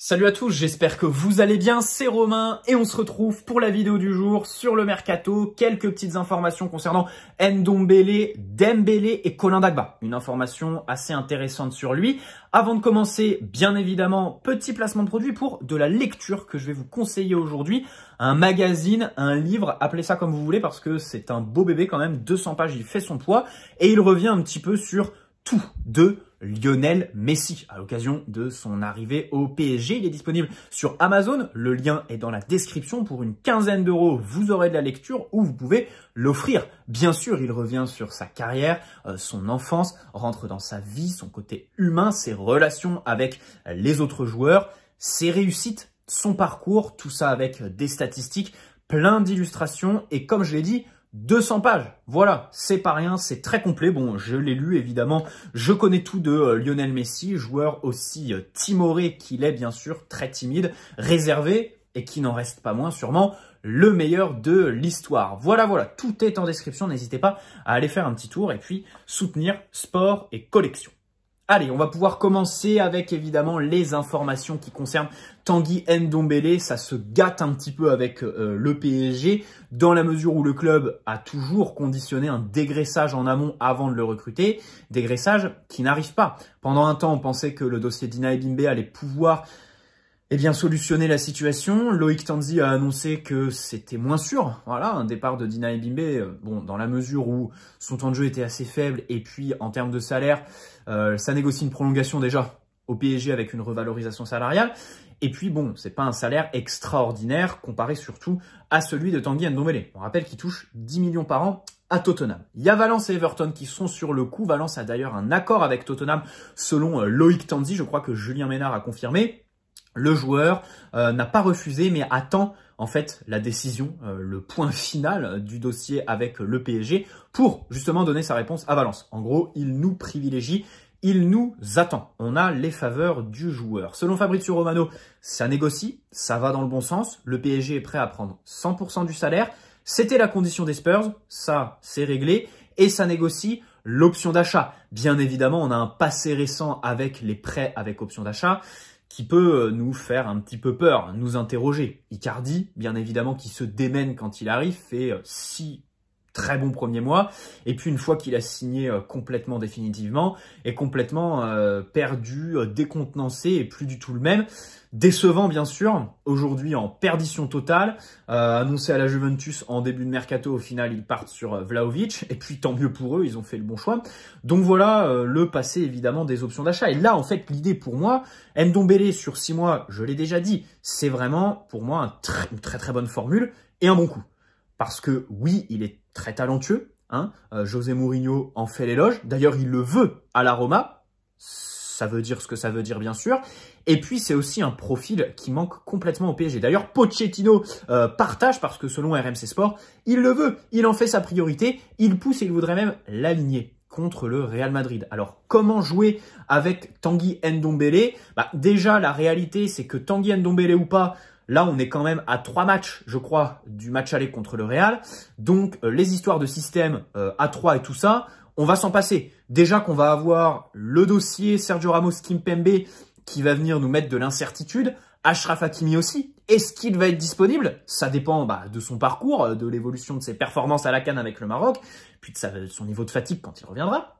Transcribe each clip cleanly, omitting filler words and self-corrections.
Salut à tous, j'espère que vous allez bien, c'est Romain et on se retrouve pour la vidéo du jour sur le mercato. Quelques petites informations concernant Ndombele, Dembélé et Colin Dagba. Une information assez intéressante sur lui. Avant de commencer, bien évidemment, petit placement de produit pour de la lecture que je vais vous conseiller aujourd'hui. Un magazine, un livre, appelez ça comme vous voulez parce que c'est un beau bébé quand même, 200 pages, il fait son poids et il revient un petit peu sur tout de Lionel Messi à l'occasion de son arrivée au PSG. Il est disponible sur Amazon. Le lien est dans la description. Pour une quinzaine d'euros, vous aurez de la lecture ou vous pouvez l'offrir. Bien sûr, il revient sur sa carrière, son enfance, rentre dans sa vie, son côté humain, ses relations avec les autres joueurs, ses réussites, son parcours, tout ça avec des statistiques, plein d'illustrations et comme je l'ai dit, 200 pages, voilà, c'est pas rien, c'est très complet. Bon, je l'ai lu évidemment, je connais tout de Lionel Messi, joueur aussi timoré qu'il est bien sûr, très timide, réservé et qui n'en reste pas moins sûrement le meilleur de l'histoire. Voilà, tout est en description, n'hésitez pas à aller faire un petit tour et puis soutenir sport et collection. Allez, on va pouvoir commencer avec évidemment les informations qui concernent Tanguy Ndombele. Ça se gâte un petit peu avec le PSG dans la mesure où le club a toujours conditionné un dégraissage en amont avant de le recruter. Dégraissage qui n'arrive pas. Pendant un temps, on pensait que le dossier d'Ina Ebimbe allait pouvoir solutionner la situation. Loïc Tanzi a annoncé que c'était moins sûr. Voilà, un départ de Dina Ebimbe, bon, dans la mesure où son temps de jeu était assez faible et puis en termes de salaire, ça négocie une prolongation déjà au PSG avec une revalorisation salariale. Et puis bon, c'est pas un salaire extraordinaire comparé surtout à celui de Tanguy Ndombele. On rappelle qu'il touche 10 millions par an à Tottenham. Il y a Valence et Everton qui sont sur le coup. Valence a d'ailleurs un accord avec Tottenham selon Loïc Tanzi. Je crois que Julien Ménard a confirmé. Le joueur n'a pas refusé, mais attend en fait la décision, le point final du dossier avec le PSG pour justement donner sa réponse à Valence. En gros, il nous privilégie, il nous attend. On a les faveurs du joueur. Selon Fabrizio Romano, ça négocie, ça va dans le bon sens. Le PSG est prêt à prendre 100% du salaire. C'était la condition des Spurs, ça c'est réglé et ça négocie l'option d'achat. Bien évidemment, on a un passé récent avec les prêts avec option d'achat qui peut nous faire un petit peu peur, nous interroger. Icardi, bien évidemment, qui se démène quand il arrive, fait 6 très bons premiers mois. Et puis une fois qu'il a signé complètement définitivement, est complètement perdu, décontenancé et plus du tout le même. Décevant bien sûr, aujourd'hui en perdition totale, annoncé à la Juventus en début de mercato, au final ils partent sur Vlahovic, et puis tant mieux pour eux, ils ont fait le bon choix. Donc voilà le passé évidemment des options d'achat. Et là en fait l'idée pour moi, Ndombele sur 6 mois, je l'ai déjà dit, c'est vraiment pour moi une très bonne formule et un bon coup. Parce que oui, il est très talentueux, hein. José Mourinho en fait l'éloge, d'ailleurs il le veut à la Roma, ça veut dire ce que ça veut dire bien sûr. Et puis c'est aussi un profil qui manque complètement au PSG. D'ailleurs Pochettino partage parce que selon RMC Sport, il le veut, il en fait sa priorité, il pousse et il voudrait même l'aligner contre le Real Madrid. Alors comment jouer avec Tanguy Ndombele? Déjà la réalité c'est que Tanguy Ndombele ou pas, là, on est quand même à 3 matchs, je crois, du match aller contre le Real. Donc, les histoires de système à 3 et tout ça, on va s'en passer. Déjà qu'on va avoir le dossier Sergio Ramos Kimpembe qui va venir nous mettre de l'incertitude. Achraf Hakimi aussi. Est-ce qu'il va être disponible? Ça dépend de son parcours, de l'évolution de ses performances à la CAN avec le Maroc, puis de son niveau de fatigue quand il reviendra.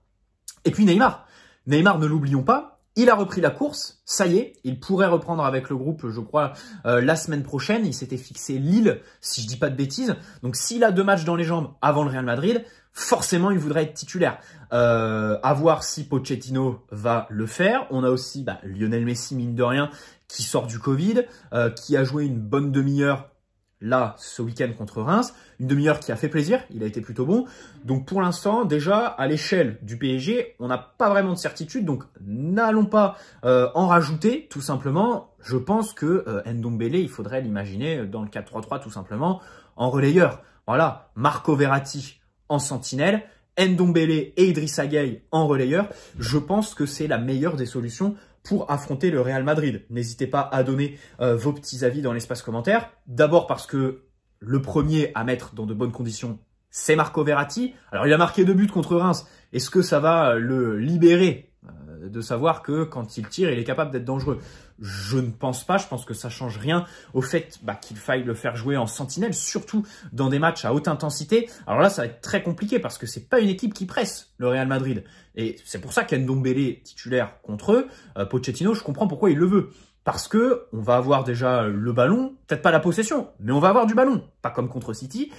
Et puis Neymar. Neymar, ne l'oublions pas. Il a repris la course, ça y est, il pourrait reprendre avec le groupe, je crois, la semaine prochaine. Il s'était fixé Lille, si je dis pas de bêtises. Donc s'il a 2 matchs dans les jambes avant le Real Madrid, forcément il voudrait être titulaire. À voir si Pochettino va le faire. On a aussi Lionel Messi, mine de rien, qui sort du Covid, qui a joué une bonne demi-heure là, ce week-end contre Reims, une demi-heure qui a fait plaisir, il a été plutôt bon. Donc pour l'instant, déjà, à l'échelle du PSG, on n'a pas vraiment de certitude, donc n'allons pas en rajouter, tout simplement. Je pense que Ndombele, il faudrait l'imaginer dans le 4-3-3, tout simplement, en relayeur. Voilà, Marco Verratti en sentinelle, Ndombele et Idrissa Gueye en relayeur. Je pense que c'est la meilleure des solutions pour affronter le Real Madrid. N'hésitez pas à donner vos petits avis dans l'espace commentaire. D'abord parce que le premier à mettre dans de bonnes conditions, c'est Marco Verratti. Alors il a marqué 2 buts contre Reims. Est-ce que ça va le libérer de savoir que quand il tire, il est capable d'être dangereux? Je ne pense pas, je pense que ça change rien au fait qu'il faille le faire jouer en sentinelle, surtout dans des matchs à haute intensité. Alors là, ça va être très compliqué parce que c'est pas une équipe qui presse, le Real Madrid. Et c'est pour ça qu'Ndombélé titulaire contre eux, Pochettino, je comprends pourquoi il le veut. Parce que on va avoir déjà le ballon, peut-être pas la possession, mais on va avoir du ballon, pas comme contre City.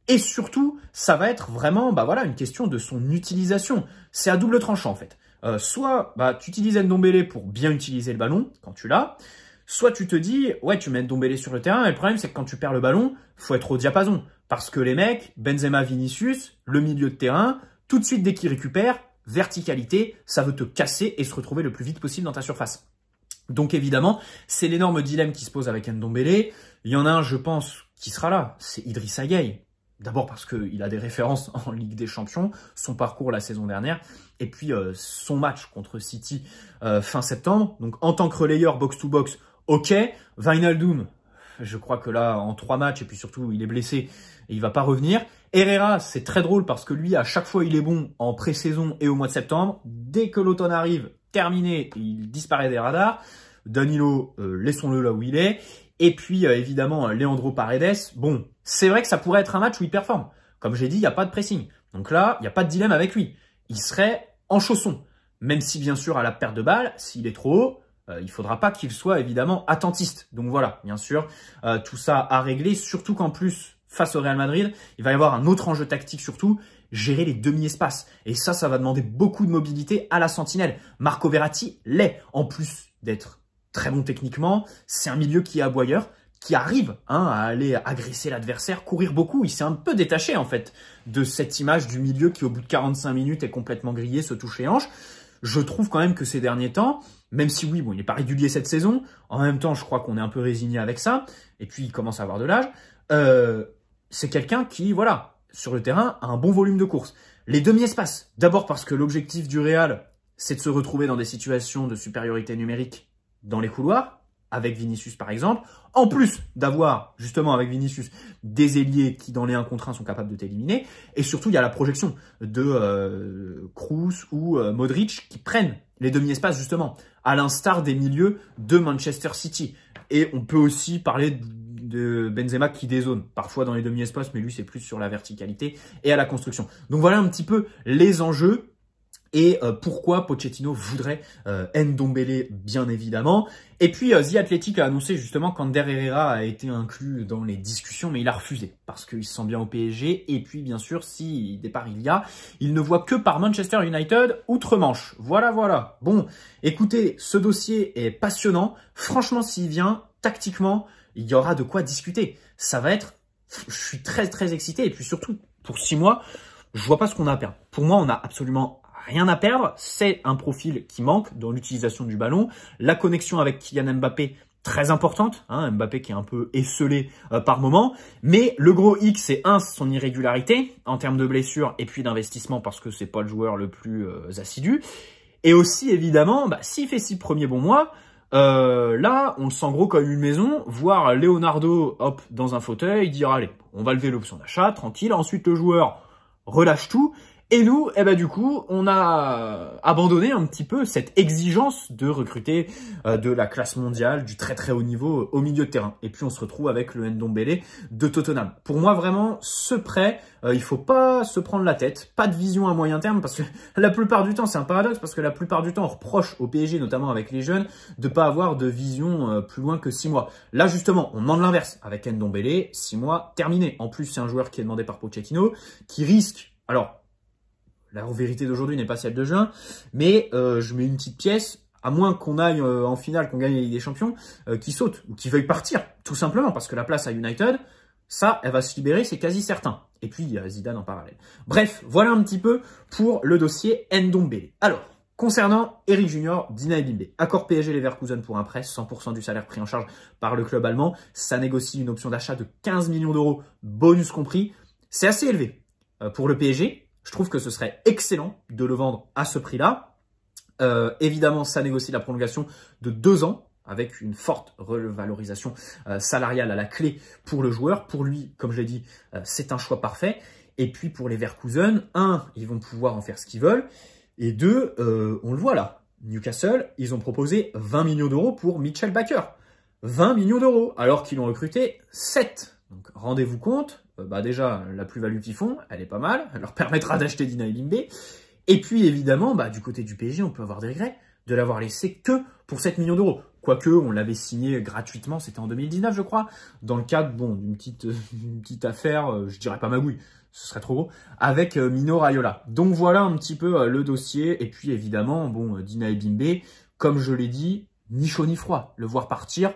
Et surtout, ça va être vraiment une question de son utilisation. C'est à double tranchant en fait. Soit tu utilises Ndombélé pour bien utiliser le ballon quand tu l'as, soit tu te dis ouais tu mets Ndombélé sur le terrain et le problème c'est que quand tu perds le ballon, faut être au diapason parce que les mecs, Benzema, Vinicius, le milieu de terrain, tout de suite dès qu'ils récupèrent, verticalité, ça veut te casser et se retrouver le plus vite possible dans ta surface. Donc évidemment, c'est l'énorme dilemme qui se pose avec Ndombélé. Il y en a un, je pense, qui sera là, c'est Idrissa Gueye. D'abord parce qu'il a des références en Ligue des Champions, son parcours la saison dernière, et puis son match contre City fin septembre. Donc en tant que relayeur box-to-box, ok. Wijnaldum, je crois que là, en 3 matchs, et puis surtout, il est blessé, et il va pas revenir. Herrera, c'est très drôle parce que lui, à chaque fois, il est bon en pré-saison et au mois de septembre. Dès que l'automne arrive, terminé, il disparaît des radars. Danilo, laissons-le là où il est. Et puis, évidemment, Leandro Paredes. Bon, c'est vrai que ça pourrait être un match où il performe. Comme j'ai dit, il n'y a pas de pressing. Donc là, il n'y a pas de dilemme avec lui. Il serait en chausson. Même si, bien sûr, à la perte de balle, s'il est trop haut, il ne faudra pas qu'il soit, évidemment, attentiste. Donc voilà, bien sûr, tout ça à régler. Surtout qu'en plus, face au Real Madrid, il va y avoir un autre enjeu tactique, surtout, gérer les demi-espaces. Et ça va demander beaucoup de mobilité à la sentinelle. Marco Verratti l'est. En plus d'être très bon techniquement, c'est un milieu qui est aboyeur, qui arrive à aller agresser l'adversaire, courir beaucoup. Il s'est un peu détaché en fait de cette image du milieu qui au bout de 45 minutes est complètement grillé, se touche les hanches. Je trouve quand même que ces derniers temps, même si oui, il n'est pas régulier cette saison, en même temps je crois qu'on est un peu résigné avec ça, et puis il commence à avoir de l'âge, c'est quelqu'un qui, sur le terrain, a un bon volume de course. Les demi-espaces, d'abord parce que l'objectif du Real, c'est de se retrouver dans des situations de supériorité numérique dans les couloirs, avec Vinicius par exemple, en plus d'avoir justement avec Vinicius des ailiers qui dans les 1 contre 1 sont capables de t'éliminer, et surtout il y a la projection de Kroos ou Modric qui prennent les demi-espaces justement, à l'instar des milieux de Manchester City. Et on peut aussi parler de Benzema qui dézone parfois dans les demi-espaces, mais lui c'est plus sur la verticalité et à la construction. Donc voilà un petit peu les enjeux. Et pourquoi Pochettino voudrait Ndombélé, bien évidemment. Et puis, The Athletic a annoncé justement qu'Ander Herrera a été inclus dans les discussions, mais il a refusé parce qu'il se sent bien au PSG. Et puis, bien sûr, si départ il ne voit que par Manchester United outre-Manche. Voilà. Bon, écoutez, ce dossier est passionnant. Franchement, s'il vient, tactiquement, il y aura de quoi discuter. Ça va être... Je suis très, très excité. Et puis surtout, pour 6 mois, je vois pas ce qu'on a à perdre. Pour moi, on a absolument rien à perdre, c'est un profil qui manque dans l'utilisation du ballon. La connexion avec Kylian Mbappé, très importante. Mbappé qui est un peu esselé par moment. Mais le gros X, c'est son irrégularité en termes de blessures et puis d'investissement parce que c'est pas le joueur le plus assidu. Et aussi, évidemment, s'il fait 6 premiers bons mois, là, on le sent gros comme une maison. Voir Leonardo, dans un fauteuil, dire allez, on va lever l'option d'achat, tranquille. Ensuite, le joueur relâche tout. Et nous, du coup, on a abandonné un petit peu cette exigence de recruter de la classe mondiale, du très très haut niveau au milieu de terrain. Et puis on se retrouve avec le Ndombélé de Tottenham. Pour moi, vraiment, ce prêt, il faut pas se prendre la tête, pas de vision à moyen terme, parce que la plupart du temps, c'est un paradoxe, parce que la plupart du temps, on reproche au PSG, notamment avec les jeunes, de pas avoir de vision plus loin que 6 mois. Là, justement, on demande l'inverse. Avec Ndombélé, 6 mois, terminé. En plus, c'est un joueur qui est demandé par Pochettino, qui risque... Alors, la vérité d'aujourd'hui n'est pas celle de juin, mais je mets une petite pièce, à moins qu'on aille en finale, qu'on gagne la Ligue des Champions, qui saute ou qui veuille partir, tout simplement, parce que la place à United, ça, elle va se libérer, c'est quasi certain. Et puis, il y a Zidane en parallèle. Bref, voilà un petit peu pour le dossier Ndombélé. Alors, concernant Eric Junior, Dina Ebimbe, accord PSG Leverkusen pour un prêt, 100% du salaire pris en charge par le club allemand, ça négocie une option d'achat de 15 millions d'euros, bonus compris. C'est assez élevé pour le PSG. Je trouve que ce serait excellent de le vendre à ce prix-là. Évidemment, ça négocie la prolongation de 2 ans avec une forte revalorisation salariale à la clé pour le joueur. Pour lui, comme je l'ai dit, c'est un choix parfait. Et puis pour les Leverkusen, 1, ils vont pouvoir en faire ce qu'ils veulent. Et 2, on le voit là, Newcastle, ils ont proposé 20 millions d'euros pour Mitchell Baker. 20 millions d'euros, alors qu'ils ont recruté 7. Donc rendez-vous compte, déjà, la plus-value qu'ils font, elle est pas mal. Elle leur permettra d'acheter Dina Elimbe. Et puis, évidemment, du côté du PSG, on peut avoir des regrets de l'avoir laissé que pour 7 millions d'euros. Quoique, on l'avait signé gratuitement, c'était en 2019, je crois, dans le cadre d'une petite affaire, je dirais pas magouille, ce serait trop gros, avec Mino Raiola. Donc voilà un petit peu le dossier. Et puis évidemment, Dina Elimbe, comme je l'ai dit, ni chaud ni froid. Le voir partir,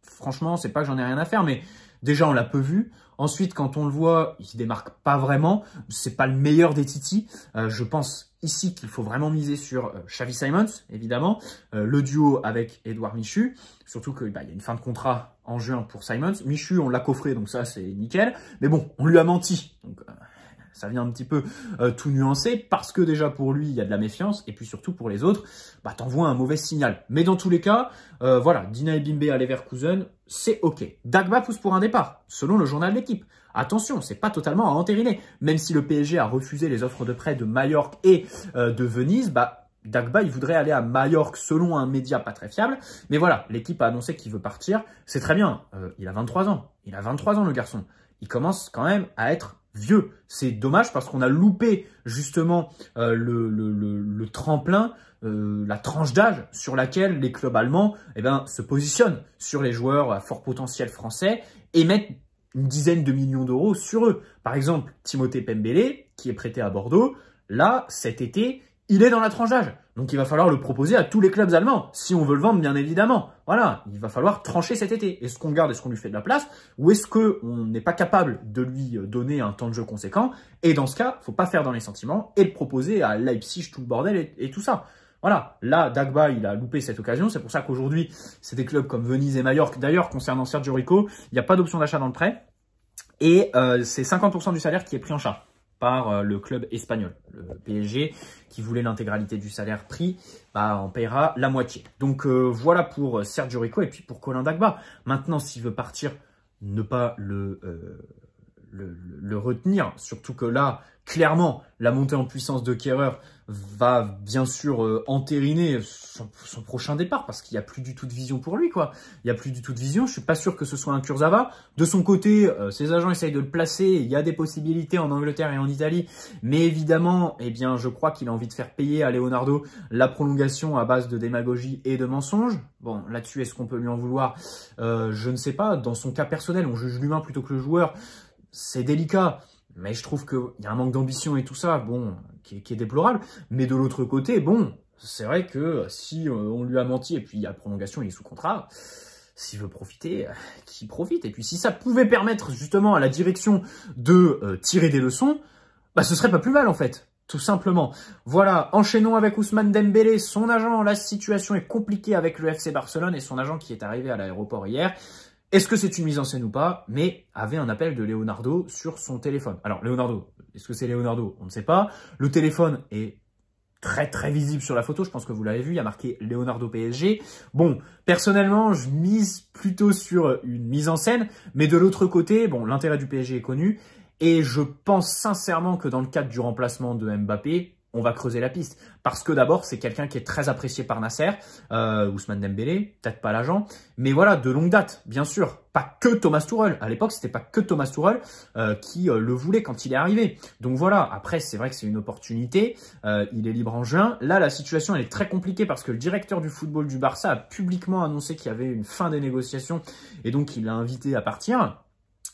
franchement, c'est pas que j'en ai rien à faire, mais déjà on l'a peu vu. Ensuite, quand on le voit, il se démarque pas vraiment. C'est pas le meilleur des titis. Je pense ici qu'il faut vraiment miser sur Xavi Simons, évidemment. Le duo avec Edouard Michu. Surtout qu'il y a une fin de contrat en juin pour Simons. Michu, on l'a coffré, donc ça, c'est nickel. Mais bon, on lui a menti. Donc, ça vient un petit peu tout nuancer parce que déjà pour lui, il y a de la méfiance. Et puis surtout pour les autres, t'envoies un mauvais signal. Mais dans tous les cas, voilà, Dina Elimbe à Leverkusen, c'est OK. Dagba pousse pour un départ, selon le journal de l'équipe. Attention, c'est pas totalement à entériner. Même si le PSG a refusé les offres de prêt de Majorque et de Venise, Dagba, il voudrait aller à Majorque selon un média pas très fiable. Mais voilà, l'équipe a annoncé qu'il veut partir. C'est très bien. Il a 23 ans. Il a 23 ans, le garçon. Il commence quand même à être vieux. C'est dommage parce qu'on a loupé justement le tremplin, la tranche d'âge sur laquelle les clubs allemands se positionnent sur les joueurs à fort potentiel français et mettent une dizaine de millions d'euros sur eux. Par exemple, Timothée Pembele, qui est prêté à Bordeaux, là, cet été, il est dans la tranche d'âge. Donc, il va falloir le proposer à tous les clubs allemands, si on veut le vendre, bien évidemment. Voilà, il va falloir trancher cet été. Est-ce qu'on le garde, est-ce qu'on lui fait de la place, ou est-ce qu'on n'est pas capable de lui donner un temps de jeu conséquent? Et dans ce cas, faut pas faire dans les sentiments et le proposer à Leipzig, tout le bordel et tout ça. Voilà, là, Dagba, il a loupé cette occasion. C'est pour ça qu'aujourd'hui, c'est des clubs comme Venise et Majorque. D'ailleurs, concernant Sergio Rico, il n'y a pas d'option d'achat dans le prêt. Et c'est 50% du salaire qui est pris en charge par le club espagnol. Le PSG, qui voulait l'intégralité du salaire pris, en paiera la moitié. Donc voilà pour Sergio Rico et puis pour Colin Dagba. Maintenant, s'il veut partir, ne pas le retenir. Surtout que là, clairement, la montée en puissance de Kehrer va bien sûr entériner son prochain départ parce qu'il n'y a plus du tout de vision pour lui, quoi. Il n'y a plus du tout de vision. Je suis pas sûr que ce soit un Kurzawa. De son côté, ses agents essayent de le placer. Il y a des possibilités en Angleterre et en Italie. Mais évidemment, je crois qu'il a envie de faire payer à Leonardo la prolongation à base de démagogie et de mensonges. Bon, là-dessus, est-ce qu'on peut lui en vouloir? Je ne sais pas. Dans son cas personnel, on juge l'humain plutôt que le joueur. C'est délicat. Mais je trouve qu'il y a un manque d'ambition et tout ça, qui est déplorable. Mais de l'autre côté, c'est vrai que si on lui a menti et puis il y a prolongation, il est sous contrat, s'il veut profiter, qu'il profite. Et puis si ça pouvait permettre justement à la direction de tirer des leçons, ce serait pas plus mal en fait. Tout simplement. Voilà, enchaînons avec Ousmane Dembélé, son agent. La situation est compliquée avec le FC Barcelone et son agent qui est arrivé à l'aéroport hier. Est-ce que c'est une mise en scène ou pas? Mais avait un appel de Leonardo sur son téléphone. Alors, Leonardo, est-ce que c'est Leonardo? On ne sait pas. Le téléphone est très très visible sur la photo. Je pense que vous l'avez vu. Il y a marqué Leonardo PSG. Bon, personnellement, je mise plutôt sur une mise en scène. Mais de l'autre côté, l'intérêt du PSG est connu. Et je pense sincèrement que dans le cadre du remplacement de Mbappé, on va creuser la piste. Parce que d'abord, c'est quelqu'un qui est très apprécié par Nasser, Ousmane Dembélé, peut-être pas l'agent, mais voilà, de longue date, bien sûr. Pas que Thomas Tuchel. À l'époque, c'était pas que Thomas Tuchel qui le voulait quand il est arrivé. Donc voilà, après, c'est vrai que c'est une opportunité. Il est libre en juin. Là, la situation, elle est très compliquée parce que le directeur du football du Barça a publiquement annoncé qu'il y avait une fin des négociations et donc il l'a invité à partir.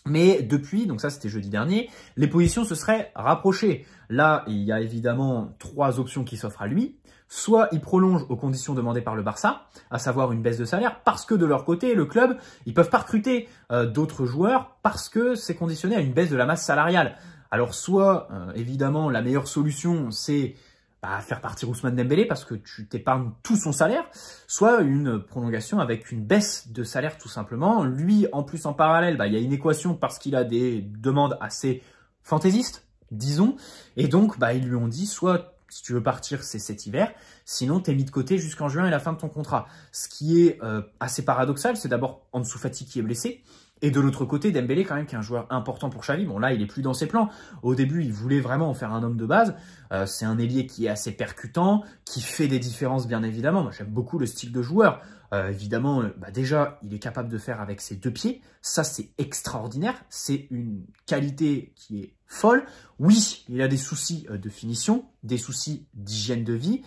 Mais depuis, donc ça c'était jeudi dernier, les positions se seraient rapprochées. Là, il y a évidemment 3 options qui s'offrent à lui. Soit il prolonge aux conditions demandées par le Barça, à savoir une baisse de salaire, parce que de leur côté, le club, ils peuvent pas recruter d'autres joueurs parce que c'est conditionné à une baisse de la masse salariale. Alors soit, évidemment, la meilleure solution, c'est faire partir Ousmane Dembélé parce que tu t'épargnes tout son salaire, soit une prolongation avec une baisse de salaire tout simplement. Lui, en plus, en parallèle, il y a une équation parce qu'il a des demandes assez fantaisistes, disons, et donc ils lui ont dit soit si tu veux partir, c'est cet hiver, sinon t'es mis de côté jusqu'en juin et la fin de ton contrat. Ce qui est assez paradoxal, c'est d'abord Ansu Fati qui est blessé, Et de l'autre côté, Dembélé, quand même, qui est un joueur important pour Xavi. Bon, là, il est plus dans ses plans. Au début, il voulait vraiment en faire un homme de base. C'est un ailier qui est assez percutant, qui fait des différences, bien évidemment. Moi, j'aime beaucoup le style de joueur. Évidemment, déjà, il est capable de faire avec ses 2 pieds. Ça, c'est extraordinaire. C'est une qualité qui est folle. Oui, il a des soucis de finition, des soucis d'hygiène de vie.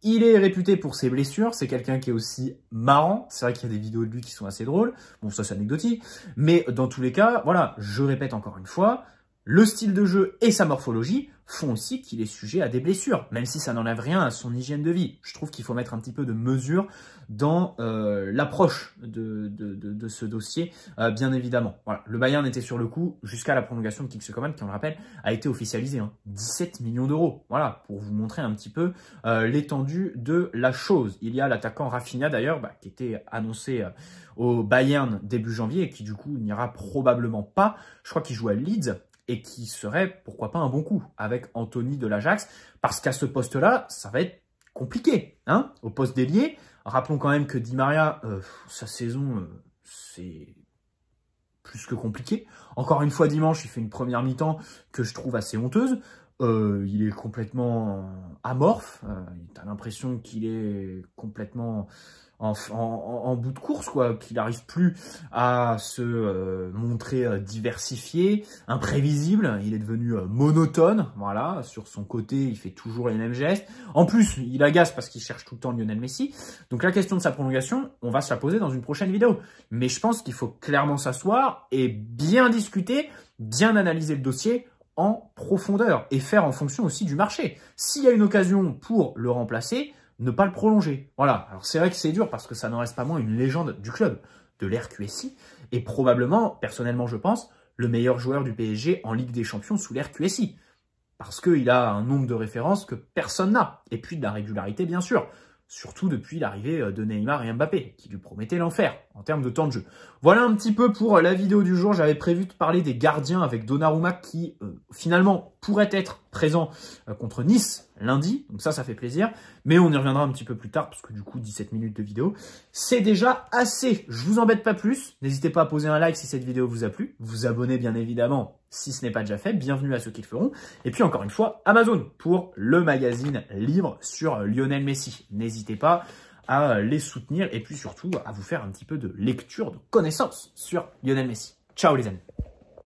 Il est réputé pour ses blessures, c'est quelqu'un qui est aussi marrant, c'est vrai qu'il y a des vidéos de lui qui sont assez drôles, bon ça c'est anecdotique, mais dans tous les cas, voilà, je répète encore une fois, le style de jeu et sa morphologie font aussi qu'il est sujet à des blessures, même si ça n'enlève rien à son hygiène de vie. Je trouve qu'il faut mettre un petit peu de mesure dans l'approche de ce dossier, bien évidemment. Voilà, le Bayern était sur le coup jusqu'à la prolongation de Kingsley Coman, qui, on le rappelle, a été officialisé. 17 millions d'euros. Voilà, pour vous montrer un petit peu l'étendue de la chose. Il y a l'attaquant Rafinha, d'ailleurs, qui était annoncé au Bayern début janvier et qui, du coup, n'ira probablement pas. Je crois qu'il joue à Leeds et qui serait, pourquoi pas, un bon coup avec Anthony de l'Ajax, parce qu'à ce poste-là, ça va être compliqué, au poste d'ailier. Rappelons quand même que Di Maria, sa saison, c'est plus que compliqué. Encore une fois, dimanche, il fait une première mi-temps que je trouve assez honteuse. Il est complètement amorphe. T'as l'impression qu'il est complètement en bout de course, quoi, qu'il n'arrive plus à se montrer diversifié, imprévisible. Il est devenu monotone, voilà. Sur son côté, il fait toujours les mêmes gestes. En plus, il agace parce qu'il cherche tout le temps Lionel Messi. Donc la question de sa prolongation, on va se la poser dans une prochaine vidéo. Mais je pense qu'il faut clairement s'asseoir et bien discuter, bien analyser le dossier en profondeur et faire en fonction aussi du marché. S'il y a une occasion pour le remplacer, ne pas le prolonger. Voilà. Alors c'est vrai que c'est dur parce que ça n'en reste pas moins une légende du club, de l'RQSI, et probablement, personnellement je pense, le meilleur joueur du PSG en Ligue des Champions sous l'RQSI. Parce qu'il a un nombre de références que personne n'a. Et puis de la régularité, bien sûr. Surtout depuis l'arrivée de Neymar et Mbappé, qui lui promettaient l'enfer en termes de temps de jeu. Voilà un petit peu pour la vidéo du jour. J'avais prévu de parler des gardiens avec Donnarumma qui, finalement, pourrait être présent contre Nice lundi. Donc ça fait plaisir. Mais on y reviendra un petit peu plus tard, parce que du coup, 17 minutes de vidéo, c'est déjà assez. Je vous embête pas plus. N'hésitez pas à poser un like si cette vidéo vous a plu. Vous abonner, bien évidemment, si ce n'est pas déjà fait. Bienvenue à ceux qui le feront. Et puis, encore une fois, Amazon pour le magazine libre sur Lionel Messi. N'hésitez pas à les soutenir et puis surtout à vous faire un petit peu de lecture, de connaissances sur Lionel Messi. Ciao les amis.